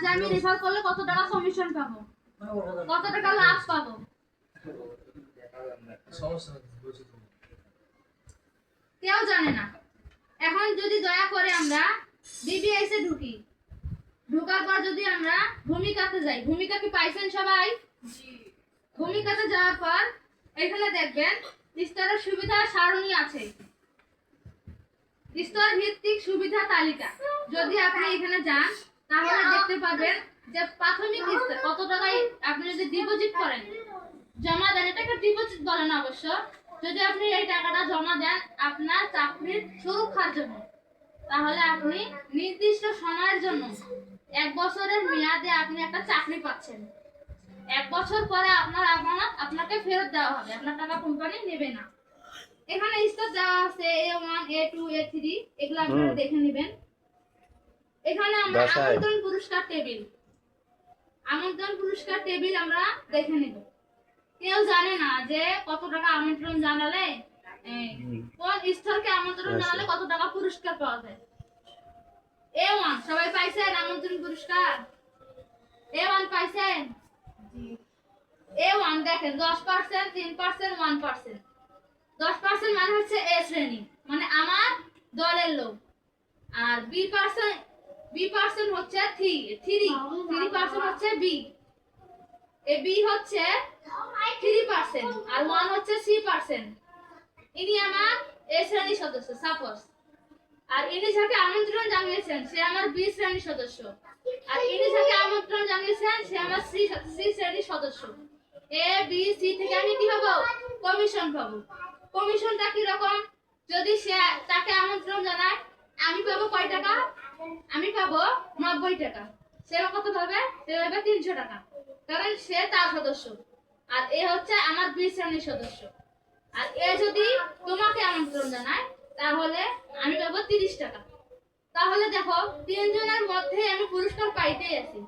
যে আমি রেফার করলে কত টাকা কমিশন পাবো, কত টাকা লাভ পাবো। কেউ জানে না। এখন যদি দয়া করে আমরা বিবিএস এ ঢুকি, ঢোকার পর যদি আমরা ভূমিকাতে যাই, ভূমিকা কি পাইছেন সবাই? ভূমিকাতে যাওয়ার পর এখানে দেখবেন স্তরের সুবিধা সারণী আছে, স্তর ভিত্তিক সুবিধা তালিকা। যদি আপনি এখানে যান তাহলে দেখতে পাবেন যে প্রাথমিক স্তর কত টাকায় আপনি যদি ডিপোজিট করেন, জমা দেন, এটাকে ডিপোজিট বলেন অবশ্য। যদি আপনি এই টাকাটা জমা দেন আপনার চাকরির সুরক্ষার জন্য, তাহলে আপনি নির্দিষ্ট সময়ের জন্য 1 বছরের মেয়াদে আপনি একটা চাকরি পাচ্ছেন। 1 বছর পরে আপনার আমানত আপনাকে ফেরত দেওয়া হবে, আপনার টাকা কোম্পানি নেবে না। এখানে স্তর দেওয়া আছে A1 A2 A3, এগুলো আপনারা দেখে নেবেন। এখানে আমরা আমন্ত্রণ পুরস্কার টেবিল, আমন্ত্রণ পুরস্কার টেবিল আমরা দেখে নেব। কেউ জানে না যে কত টাকা আমন্ত্রণ জানালে, কোন স্তরকে আমন্ত্রণ জানালে কত টাকা পুরস্কার পাওয়া যায়। A1 সবাই পাইছেন আমন্ত্রণ পুরস্কার? A1 পাইছেন? A1 দেখেন 10%, 3%, 1%। 10% মানে হচ্ছে A শ্রেণী, মানে আমার দলের লোক। আর B% হচ্ছে 3% হচ্ছে B। এ B হচ্ছে 3% আর 1 হচ্ছে C%। ইনি আমার A শ্রেণীর সদস্য সাপোজ। আর ইনি যাকে আমন্ত্রণ জানিয়েছেন সে আমার B শ্রেণীর সদস্য। আর ইনি যাকে আমন্ত্রণ জানিয়েছেন সে আমার C শ্রেণীর সদস্য। A B C থেকে আমি কি পাবো? কমিশন পাবো। কমিশনটা কি রকম? যদি সে তাকে আমন্ত্রণ জানায় আমি পাবো কয় টাকা? আমি পাবো 90 টাকা। সে কত পাবে? সে পাবে 300 টাকা, কারণ সে তার সদস্য। আর এ হচ্ছে আমার B শ্রেণীর সদস্য। আর এ যদি তোমাকে আমন্ত্রণ জানায় তাহলে আমি পাবো 30 টাকা। তাহলে দেখো 3 জনের মধ্যে আমি পুরস্কার পাইতেই আছি।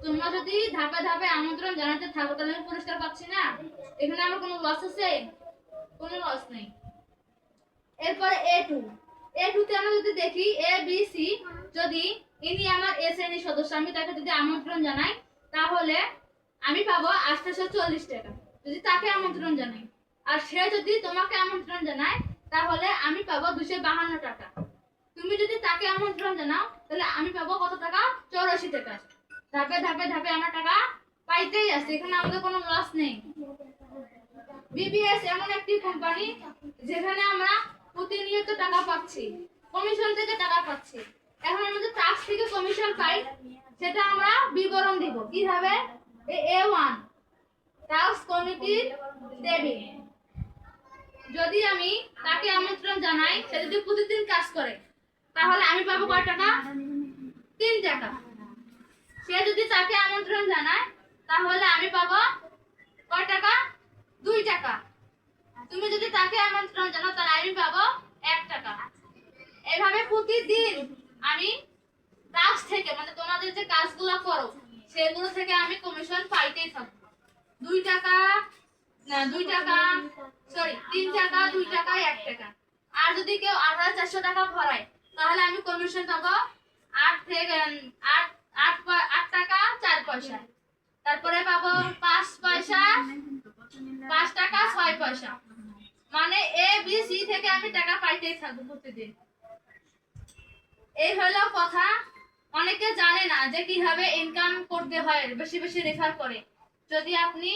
তোমরা যদি ধাপে ধাপে আমন্ত্রণ জানাতে থাকো তাহলে আমি পুরস্কার পাচ্ছি না। এখানে আমার কোনো লস আছে? কোনো লস নেই। এরপরে A2 তে আমরা যদি দেখি A B C, যদি ইনি আমার A শ্রেণীর সদস্য, আমি তাকে যদি আমন্ত্রণ জানাই তাহলে আমি পাবো 840 টাকা যদি তাকে আমন্ত্রণ জানাই। আর সে যদি তোমাকে আমন্ত্রণ জানায় তাহলে আমি পাবো 252 টাকা। তুমি যদি তাকে আমন্ত্রণ জানাও তাহলে আমি পাবো কত টাকা? 84 টাকা। ধাপে ধাপে ধাপে আমার টাকা পাইতেই আছে, এখানে আমাদের কোনো লস নেই। বিবিএস এমন একটি কোম্পানি যেখানে আমরা প্রতিনিয়ত টাকা পাচ্ছি, কমিশন থেকে টাকা পাচ্ছি। এখন আমাদের ট্যাক্স থেকে কমিশন পাই, সেটা আমরা বিবরণ দিব কিভাবে। A1 ট্যাক্স কমিটির টেবিল। যদি আমি তাকে আমন্ত্রণ জানাই, সে যদি প্রতিদিন কাজ করে তাহলে আমি পাবো কয় টাকা? 3 টাকা। সে যদি তাকে আমন্ত্রণ জানায় তাহলে আমি পাবো কয় টাকা? 2 টাকা। তুমি যদি তাকে আমন্ত্রণ জানাও তাহলে আমি পাবো 1 টাকা। এইভাবে প্রতিদিন আমি টাস্ক থেকে, মানে তোমাদের যে কাজগুলো করো সেগুলো থেকে আমি কমিশন পাইতেই থাকবো। 2 টাকা, 3 টাকা, 2 টাকা, 1 টাকা। আর যদি কেউ 8400 টাকা ভরায় তাহলে আমি কমিশন পাবো 8 টাকা 4 পয়সা। তারপরে পাবো 5 পয়সা, 5 টাকা 6 পয়সা। মানে A B C থেকে আমি টাকা পাইতেই থাকবো প্রতিদিন। এই হলো কথা। অনেকে জানে না যে কিভাবে ইনকাম করতে হয় বেশি বেশি রেফার করে। যদি আপনি